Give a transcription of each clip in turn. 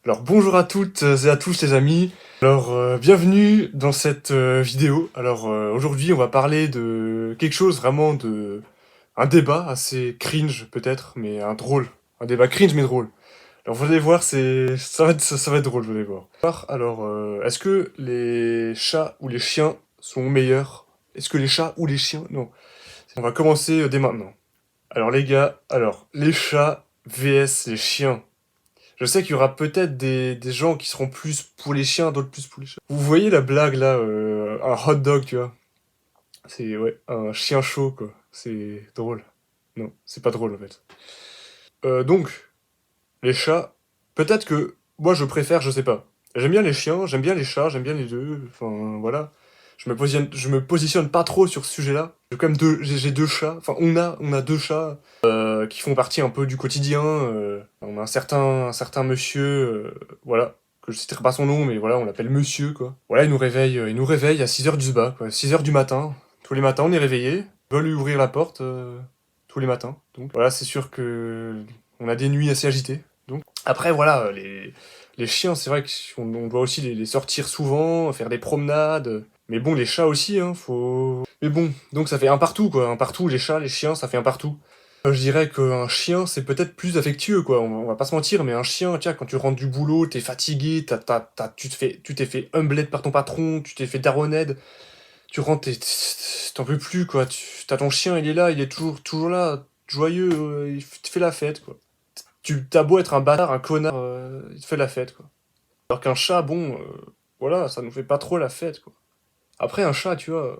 Alors bonjour à toutes et à tous les amis. Alors bienvenue dans cette vidéo. Alors aujourd'hui on va parler de quelque chose vraiment de... Un débat assez cringe peut-être, mais un drôle. Un débat cringe mais drôle. Alors vous allez voir, ça va être drôle, vous allez voir. Alors est-ce que les chats ou les chiens sont meilleurs? Est-ce que les chats ou les chiens? Non. On va commencer dès maintenant. Alors les gars, alors les chats vs les chiens. Je sais qu'il y aura peut-être des gens qui seront plus pour les chiens, d'autres plus pour les chats. Vous voyez la blague là, un hot dog, tu vois? C'est ouais, un chien chaud quoi. C'est drôle. Non, c'est pas drôle en fait. Donc, les chats, peut-être que moi je préfère, je sais pas. J'aime bien les chiens, j'aime bien les chats, j'aime bien les deux. Enfin voilà. Je me positionne pas trop sur ce sujet-là. J'ai quand même j'ai deux chats. Enfin on a deux chats qui font partie un peu du quotidien. On a un certain monsieur, voilà, que je citerai pas son nom, mais voilà, on l'appelle monsieur, quoi. Voilà, il nous réveille à 6 heures du sba, quoi, 6 heures du matin. Tous les matins, on est réveillé. On doit lui ouvrir la porte tous les matins. Donc voilà, c'est sûr que on a des nuits assez agitées. Donc après, voilà, les chiens, c'est vrai qu'on doit aussi les sortir souvent, faire des promenades. Mais bon, les chats aussi, hein, faut... Mais bon, donc ça fait un partout, quoi. Un partout, les chats, les chiens, ça fait un partout. Je dirais qu'un chien, c'est peut-être plus affectueux, quoi. On va pas se mentir, mais un chien, tiens, quand tu rentres du boulot, t'es fatigué, tu t'es fait humblet par ton patron, tu t'es fait daroned, tu rentres, t'en peux plus, quoi. T'as ton chien, il est là, il est toujours là, joyeux, il te fait la fête, quoi. T'as beau être un bâtard, un connard, il te fait la fête, quoi. Alors qu'un chat, bon, voilà, ça nous fait pas trop la fête, quoi. Après, un chat, tu vois,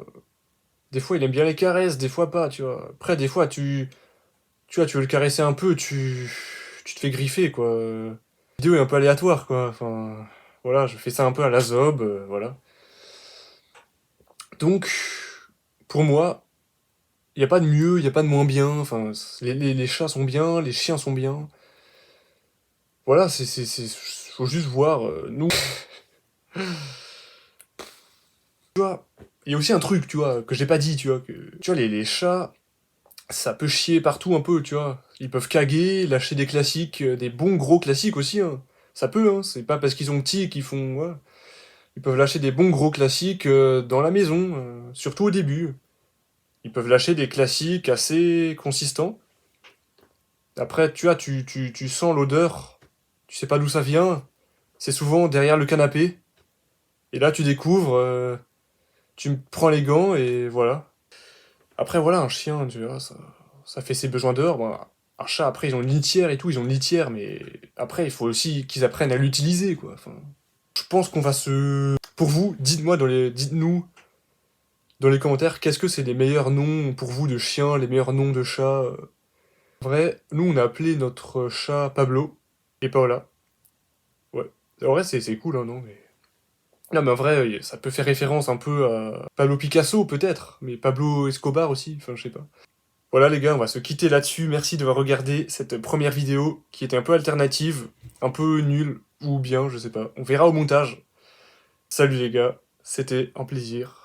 des fois, il aime bien les caresses, des fois pas, tu vois. Après, des fois, tu vois, tu veux le caresser un peu, tu te fais griffer, quoi. La vidéo est un peu aléatoire, quoi. Enfin, voilà, je fais ça un peu à la zob, voilà. Donc, pour moi, il n'y a pas de mieux, il n'y a pas de moins bien. Enfin, les chats sont bien, les chiens sont bien. Voilà, faut juste voir, nous. Tu vois, il y a aussi un truc, tu vois, que j'ai pas dit, tu vois, tu vois, les chats, ça peut chier partout un peu, tu vois. Ils peuvent caguer, lâcher des classiques, des bons gros classiques aussi, hein. Ça peut, hein, c'est pas parce qu'ils sont petits qu'ils font... Voilà. Ils peuvent lâcher des bons gros classiques dans la maison, surtout au début. Ils peuvent lâcher des classiques assez consistants. Après, tu vois, tu sens l'odeur, tu sais pas d'où ça vient. C'est souvent derrière le canapé. Et là, tu découvres, tu prends les gants et voilà. Après, voilà, un chien, tu vois, ça fait ses besoins dehors. Bon, un chat, après, ils ont une litière et tout, ils ont une litière, mais après, il faut aussi qu'ils apprennent à l'utiliser, quoi. Enfin, je pense qu'on va se... Pour vous, dites-nous dans les commentaires, qu'est-ce que c'est les meilleurs noms pour vous de chiens, les meilleurs noms de chats? En vrai, nous, on a appelé notre chat Pablo et Paola. Ouais. En vrai, c'est cool, hein, non, mais... Non, mais en vrai, ça peut faire référence un peu à Pablo Picasso, peut-être, mais Pablo Escobar aussi, enfin, je sais pas. Voilà les gars, on va se quitter là-dessus. Merci d'avoir regardé cette première vidéo qui était un peu alternative, un peu nulle, ou bien, je sais pas. On verra au montage. Salut les gars, c'était un plaisir.